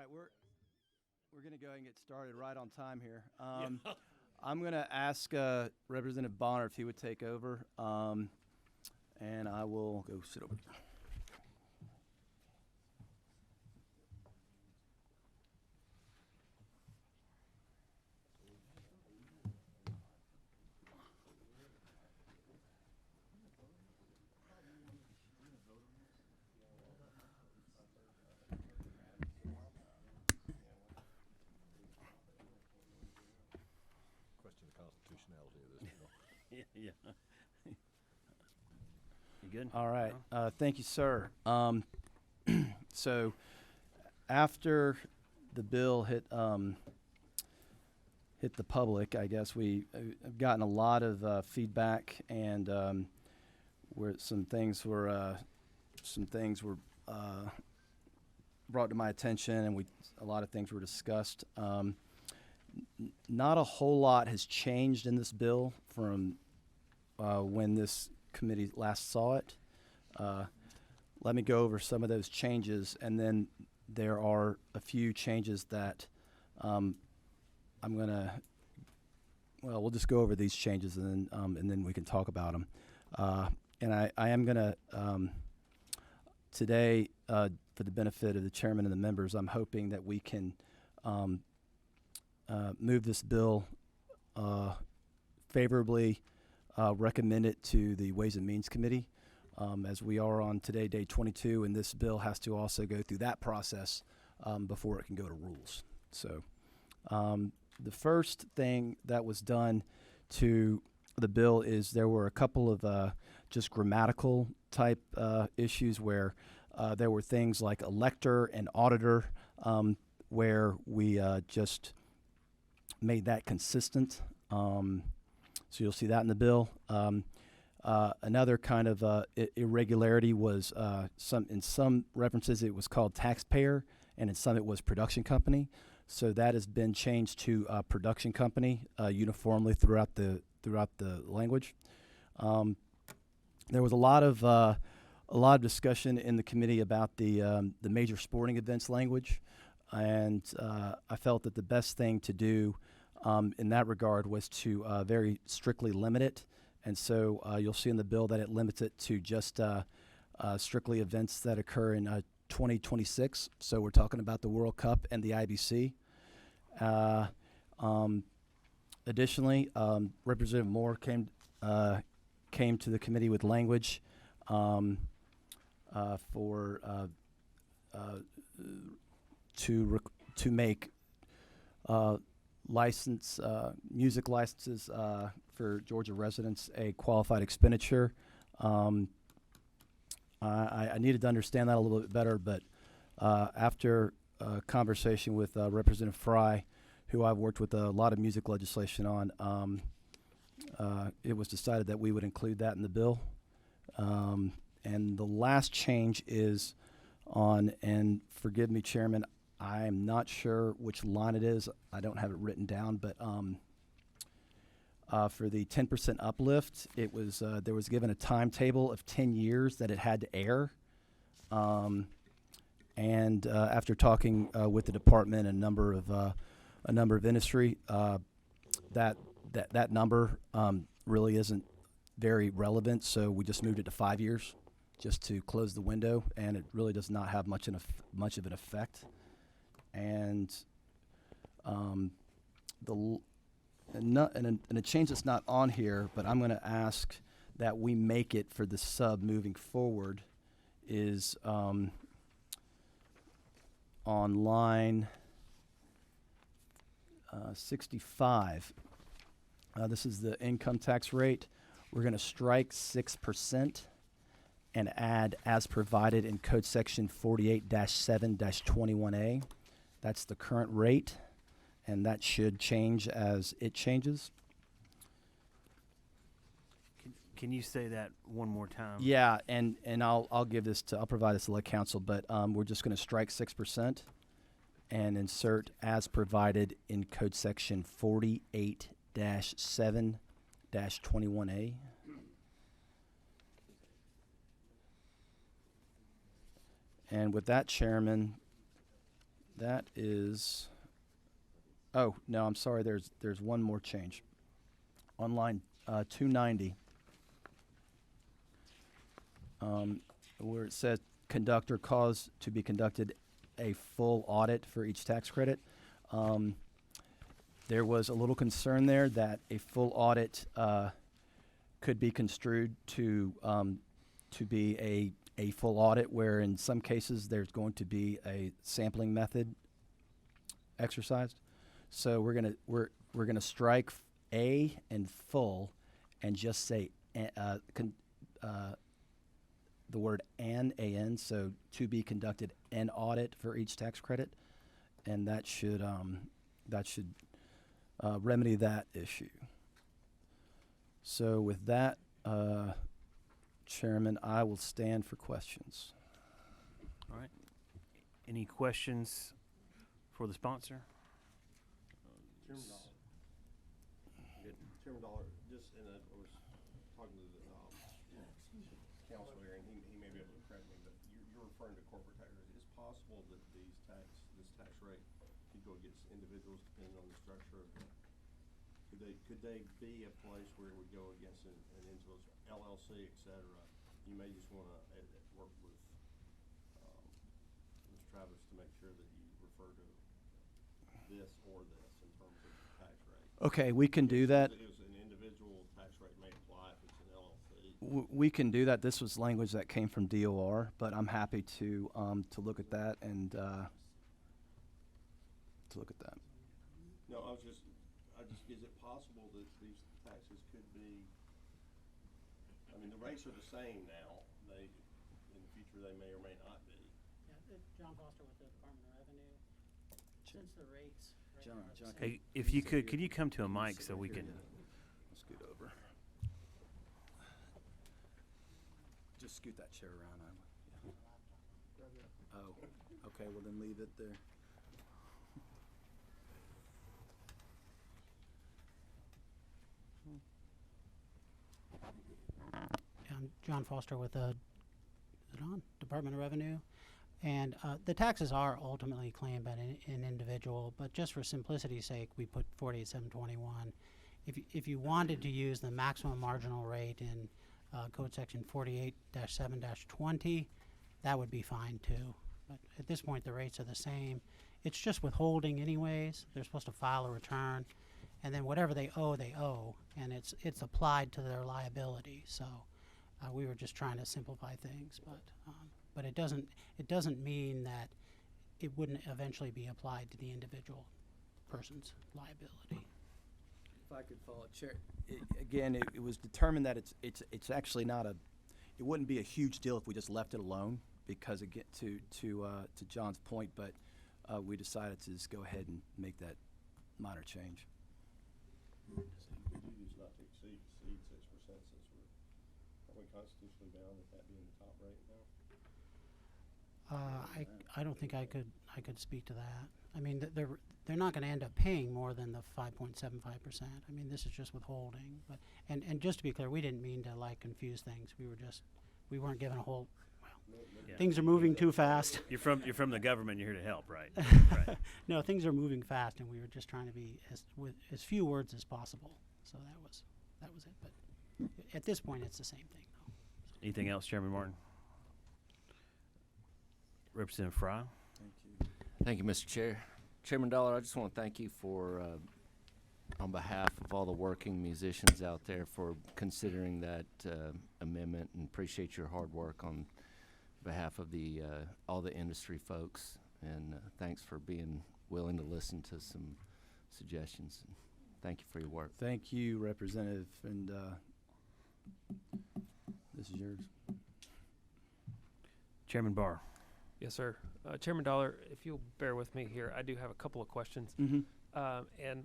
right, we're going to go ahead and get started right on time here. I'm going to ask Representative Bonner if he would take over, and I will go sit over there. Question the constitutionality of this bill. Yeah. You good? All right. No? Thank you, sir. So after the bill hit the public, I guess we have gotten a lot of feedback, and where some things were brought to my attention, and a lot of things were discussed. Not a whole lot has changed in this bill from when this committee last saw it. Let me go over some of those changes, and then there are a few changes that we'll just go over these changes, and then we can talk about them. And I am gonna today, for the benefit of the chairman and the members, I'm hoping that we can move this bill favorably, recommend it to the Ways and Means Committee, as we are on today, day 22, and this bill has to also go through that process before it can go to rules. So the first thing that was done to the bill is there were a couple of just grammatical type issues where there were things like elector and auditor, where we just made that consistent. So you'll see that in the bill. Another kind of irregularity was in some references it was called taxpayer, and in some it was production company. So that has been changed to production company uniformly throughout the language. There was a lot of discussion in the committee about the major sporting events language, and I felt that the best thing to do in that regard was to very strictly limit it. And so you'll see in the bill that it limits it to just strictly events that occur in 2026. So we're talking about the World Cup and the IBC. Additionally, Representative Moore came to the committee with language to make music licenses for Georgia residents a qualified expenditure. I needed to understand that a little bit better, but after a conversation with Representative Fry, who I've worked with a lot of music legislation on, it was decided that we would include that in the bill. And the last change is and forgive me, Chairman, I'm not sure which line it is. I don't have it written down, but for the 10% uplift, it was there was given a timetable of 10 years that it had to air. And after talking with the department and a number of industry, that number really isn't very relevant. So we just moved it to 5 years, just to close the window, and it really does not have much of an effect. And a change that's not on here, but I'm going to ask that we make it for the sub moving forward, is on line 65. This is the income tax rate. We're going to strike 6% and add as provided in Code Section 48-7-21A. That's the current rate, and that should change as it changes. Can you say that one more time? Yeah, and I'll provide this to the council, but we're just going to strike 6% and insert as provided in Code Section 48-7-21A. And with that, Chairman, That is, oh, no, I'm sorry, there's one more change. On line 290, where it says conduct or cause to be conducted a full audit for each tax credit. There was a little concern there that a full audit could be construed to be a full audit, where in some cases there's going to be a sampling method exercised. So we're gonna strike a and full, and just say the word an, so to be conducted an audit for each tax credit, and that should remedy that issue. So with that, Chairman, I will stand for questions. All right. Any questions for the sponsor? Chairman Dollar. Chairman Dollar, just, I was talking to the council here, and he may be able to correct me, but you're referring to corporate tax rate. Is it possible that this tax rate could go against individuals depending on the structure of the, could they be a place where it would go against an individual, LLC, et cetera? You may just want to work with Mr. Travis to make sure that you refer to this or this in terms of tax rate. Okay, we can do that. It was an individual tax rate may apply if it's an LLC. We can do that. This was language that came from DOR, but I'm happy to look at that and to look at that. No, is it possible that these taxes could be, I mean, the rates are the same now. In the future, they may or may not be. Yeah, John Foster with the Department of Revenue. Since the rates right John, now are the John, same. Hey, if you could you come to a mic so we can? Let's scoot over. Just scoot that chair around. Oh, okay. Well, then leave it there. I'm John Foster with the Department of Revenue. And the taxes are ultimately claimed by an individual, but just for simplicity's sake, we put 48,721. If you wanted to use the maximum marginal rate in Code Section 48-7-20, that would be fine too. But at this point, the rates are the same. It's just withholding anyways. They're supposed to file a return, and then whatever they owe, and it's applied to their liability. So we were just trying to simplify things, but it doesn't mean that it wouldn't eventually be applied to the individual person's liability. If I could follow, Chair. Again, it was determined that it's actually not it wouldn't be a huge deal if we just left it alone, because again, to John's point, but we decided to just go ahead and make that minor change. We do use not to exceed 6% since are we constitutionally bound with that being the top rate now? I don't think I could speak to that. I mean, they're not going to end up paying more than the 5.75%. I mean, this is just withholding. But and just to be clear, we didn't mean to confuse things. We weren't given a whole. Well, Yeah. things are moving too fast. You're from the government. You're here to help, right? Right. No, things are moving fast, and we were just trying to be with as few words as possible. So that was it. But at this point, it's the same thing. Anything else, Chairman Martin? Representative Fry. Thank you. Thank you, Mr. Chair. Chairman Dollar, I just want to thank you for, on behalf of all the working musicians out there, for considering that amendment, and appreciate your hard work on behalf of the all the industry folks. And thanks for being willing to listen to some suggestions. Thank you for your work. Thank you, Representative, and this is yours. Chairman Barr. Yes, sir. Chairman Dollar, if you'll bear with me here, I do have a couple of questions. Mm-hmm. And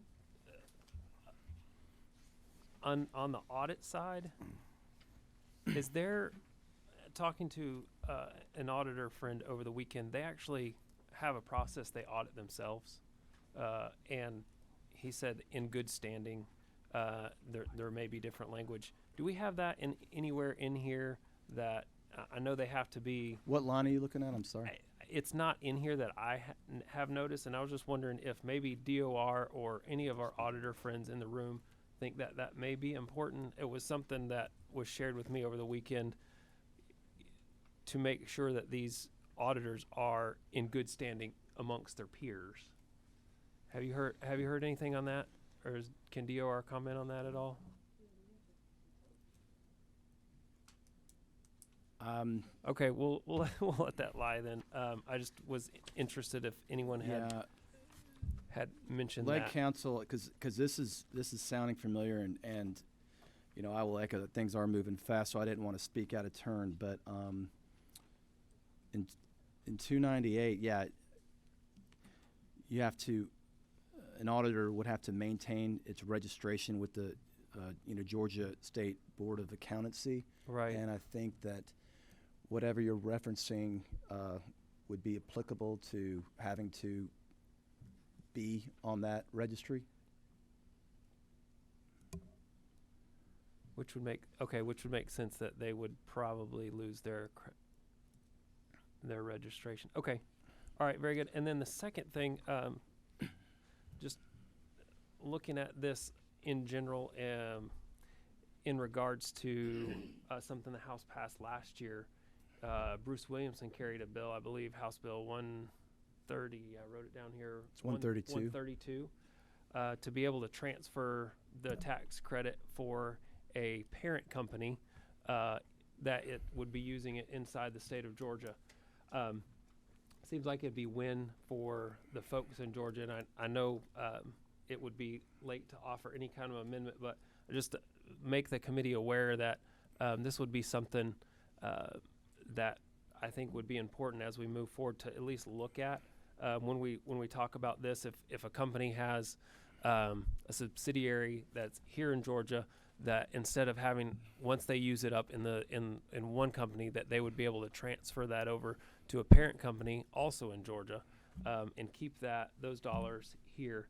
on the audit side, is there, talking to an auditor friend over the weekend, they actually have a process they audit themselves. And he said in good standing, there may be different language. Do we have that anywhere in here that I know they have to be? What line are you looking at? I'm sorry. it's not in here that I have noticed, and I was just wondering if maybe DOR or any of our auditor friends in the room think that that may be important. It was something that was shared with me over the weekend to make sure that these auditors are in good standing amongst their peers. Have you heard anything on that, or can DOR comment on that at all? Okay, we'll we'll let that lie then. I just was interested if anyone Yeah, had mentioned lead that. council, because this is sounding familiar, and you know, I will echo that things are moving fast, so I didn't want to speak out of turn, but in 298, yeah, you have to, an auditor would have to maintain its registration with the Georgia State Board of Accountancy. Right. And I think that whatever you're referencing would be applicable to having to be on that registry. Which would make sense that they would probably lose their registration. Okay, all right, very good. And then the second thing, just looking at this in general, in regards to something the House passed last year, Bruce Williamson carried a bill, I believe, House Bill 130. I wrote it down here. It's 132. 132. To be able to transfer the tax credit for a parent company that it would be using it inside the state of Georgia. Seems like it'd be win for the folks in Georgia, and I know it would be late to offer any kind of amendment, but just to make the committee aware that this would be something that I think would be important as we move forward to at least look at when we talk about this. If a company has a subsidiary that's here in Georgia, that instead of having, once they use it up in one company, that they would be able to transfer that over to a parent company also in Georgia, and keep those dollars here,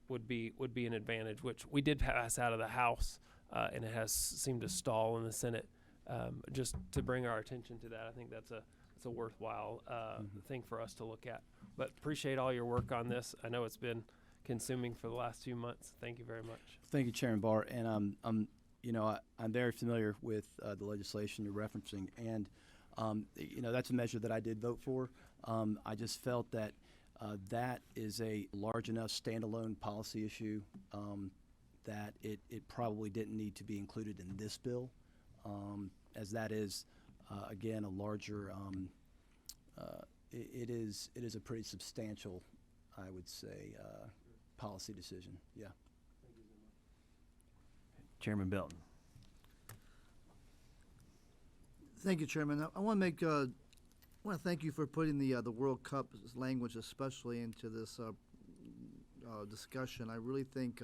would be an advantage, which we did pass out of the House, and it has seemed to stall in the Senate. Just to bring our attention to that, I think that's a worthwhile thing for us to look at. But appreciate all your work on this. I know it's been consuming for the last few months. Thank you very much. Thank you, Chairman Barr. And I'm very familiar with the legislation you're referencing, and that's a measure that I did vote for. I just felt that that is a large enough standalone policy issue that it probably didn't need to be included in this bill, as that is again a larger. It is a pretty substantial, I would say, policy decision. Yeah. Chairman Belton. Thank you, Chairman. I want to make I want to thank you for putting the World Cup language, especially into this discussion. I really think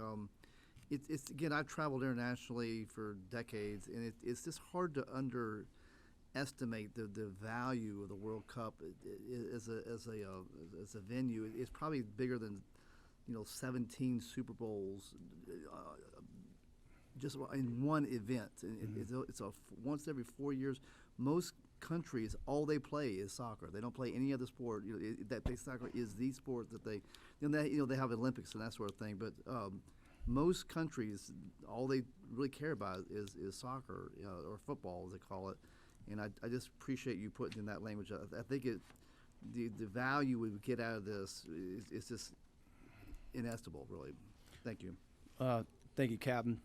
it's again, I've traveled internationally for decades, and it's just hard to underestimate the value of the World Cup as a venue. It's probably bigger than 17 Super Bowls. Just in one event. It's a once every 4 years. Most countries, all they play is soccer. They don't play any other sport. Soccer is the sport that they have Olympics and that sort of thing. But most countries, all they really care about is soccer or football, as they call it. And I just appreciate you putting in that language. I think the value we would get out of this is just inestimable, really. Thank you. Thank you, Captain.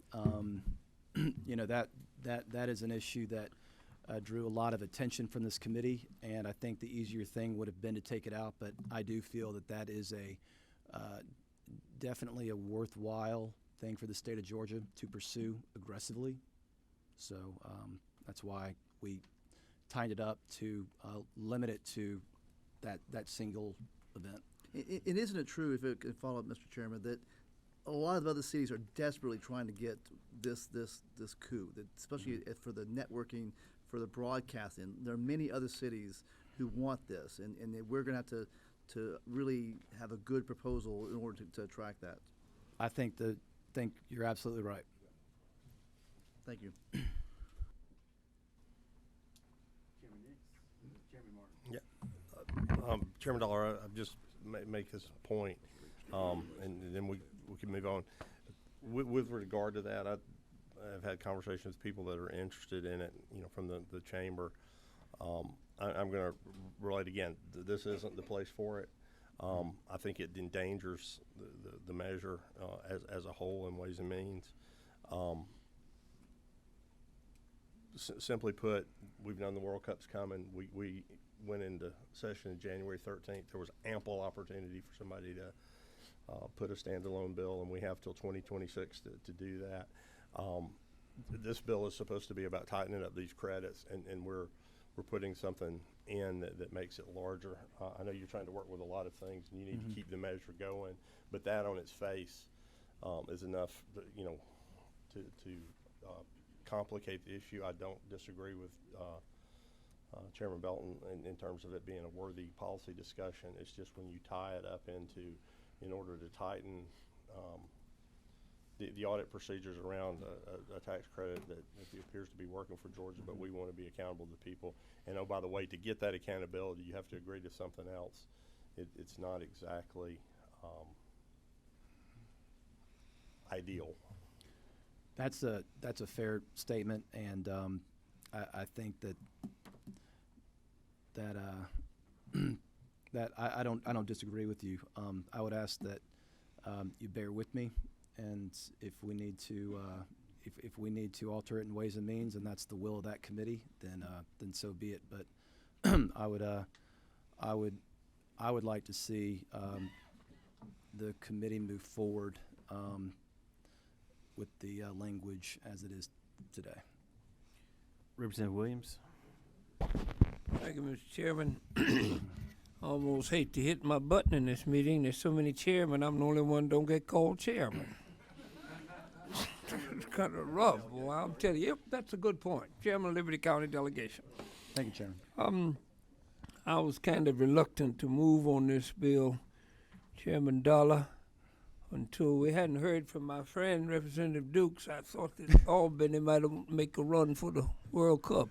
That is an issue that drew a lot of attention from this committee, and I think the easier thing would have been to take it out, but I do feel that is a definitely a worthwhile thing for the state of Georgia to pursue aggressively. So that's why we tightened it up to limit it to that single event. And isn't it true, if it could follow up, Mr. Chairman, that a lot of other cities are desperately trying to get this coup, that especially for the networking, for the broadcasting. There are many other cities who want this, and we're going to have to really have a good proposal in order to attract that. I think you're absolutely right. Thank you. Chairman Dollar, I just make this point, and then we can move on. With regard to that, I've had conversations with people that are interested in it, from the chamber. I'm going to relate again, this isn't the place for it. I think it endangers the measure as a whole in Ways and Means. Simply put, we've known the World Cup's coming. We went into session on January 13th. There was ample opportunity for somebody to put a standalone bill, and we have till 2026 to do that. This bill is supposed to be about tightening up these credits, and we're putting something in that makes it larger. I know you're trying to work with a lot of things, and you need to keep the measure going, but that on its face is enough, to complicate the issue. I don't disagree with Chairman Belton in terms of it being a worthy policy discussion. It's just when you tie it up in order to tighten the audit procedures around a tax credit that appears to be working for Georgia, but we want to be accountable to people. And oh, by the way, to get that accountability, you have to agree to something else. It's not exactly ideal. That's a fair statement, and I think that I don't disagree with you. I would ask that you bear with me, and if we need to if we need to alter it in Ways and Means, and that's the will of that committee, then so be it. But I would like to see the committee move forward with the language as it is today. Representative Williams. Thank you, Mr. Chairman. Almost hate to hit my button in this meeting. There's so many chairmen, I'm the only one don't get called chairman. It's kind of rough, boy. I'll tell you. Yep, that's a good point. Chairman of Liberty County Delegation. Thank you, Chairman. I was kind of reluctant to move on this bill, Chairman Dollar, until we hadn't heard from my friend Representative Dukes. I thought that Albany might make a run for the World Cup.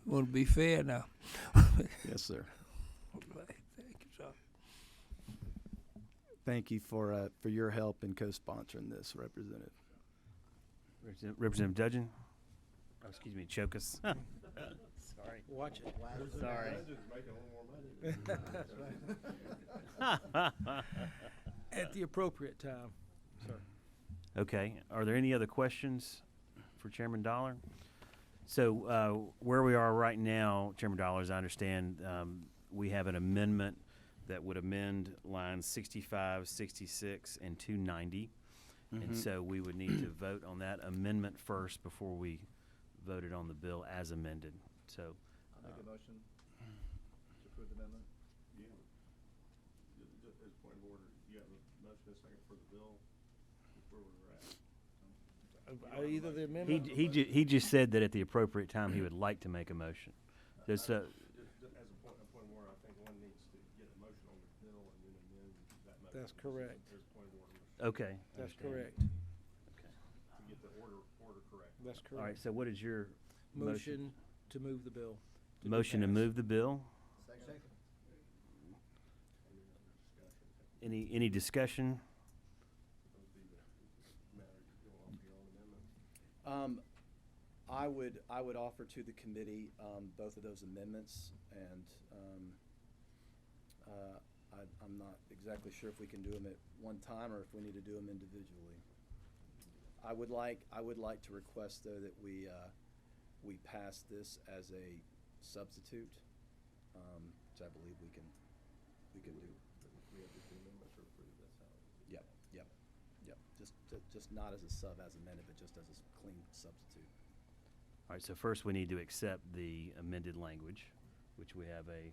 Want to be fair now. Yes, sir. Thank you, sir. Thank you for your help in co-sponsoring this, Representative. Representative Dudgeon. Oh, excuse me, Chokus. Sorry. Watch it. Sorry. At the appropriate time, sir. Okay. Are there any other questions for Chairman Dollar? So where we are right now, Chairman Dollar, as I understand, we have an amendment that would amend lines 65, 66, and 290. And so we would need to vote on that amendment first before we voted on the bill as amended. So I'll make a motion to approve the amendment. Just as a point of order, you have a motion and a second for the bill. That's where we're at. Either the amendment. he just said that at the appropriate time he would like to make a motion. Just, Just as a point of order, I think one needs to get a motion on the bill and then amend that motion. That's correct. There's a point of order, Mr. okay. That's understand. correct. Okay. To get the order correct. That's All right. So what is your Motion to move the bill. motion to move the bill? Second. Any discussion? I would offer to the committee both of those amendments, and I'm not exactly sure if we can do them at one time or if we need to do them individually. I would like to request though that we pass this as a substitute, which I believe we can do. We have to do amendments or approve, that's how. Yep. Just not as a sub as amended, but just as a clean substitute. All right. So first we need to accept the amended language, which we have a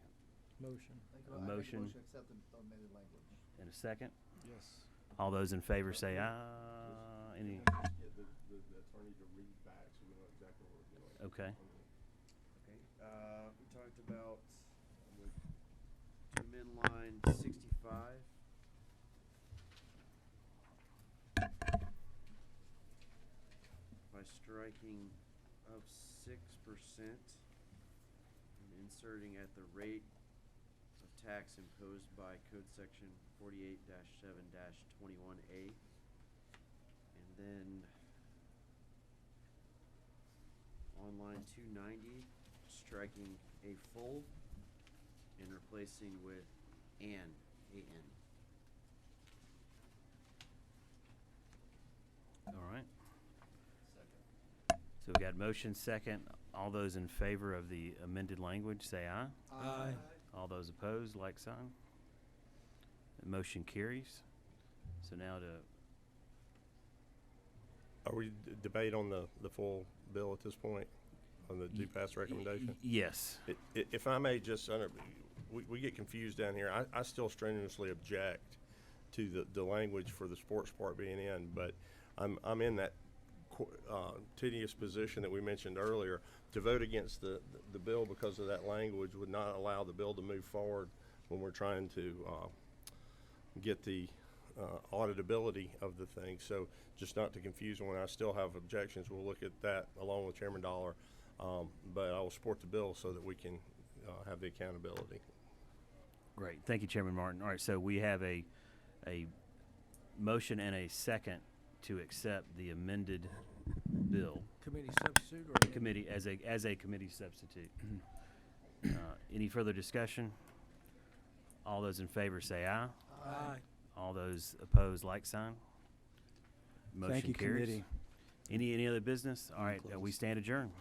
Motion. A motion. To accept the amended language. and a second. Yes. All those in favor say aye. Any? Get the attorney to read back so we know exactly what we're doing. Okay. Okay, we talked about amend line 65. By striking of 6% and inserting at the rate of tax imposed by code section 48-7-21A. And then on line 290, striking a full and replacing with an, A-N. All right. So we got motion second. All those in favor of the amended language, say aye. Aye. All those opposed, like sign. The motion carries. So now to, Are we debate on the full bill at this point, on the do pass recommendation? yes. If I may just, we get confused down here. I still strenuously object to the language for the sports part being in, but I'm in that tedious position that we mentioned earlier. To vote against the bill because of that language would not allow the bill to move forward when we're trying to get the auditability of the thing. So just not to confuse when I still have objections, we'll look at that along with Chairman Dollar. But I will support the bill so that we can have the accountability. Great. Thank you, Chairman Martin. All right, so we have a motion and a second to accept the amended bill. Committee substitute or? Committee, as a committee substitute. Any further discussion? All those in favor say aye. Aye. All those opposed, like sign. Motion Thank you, carries. committee. Any other business? All right, we closed. stand adjourned.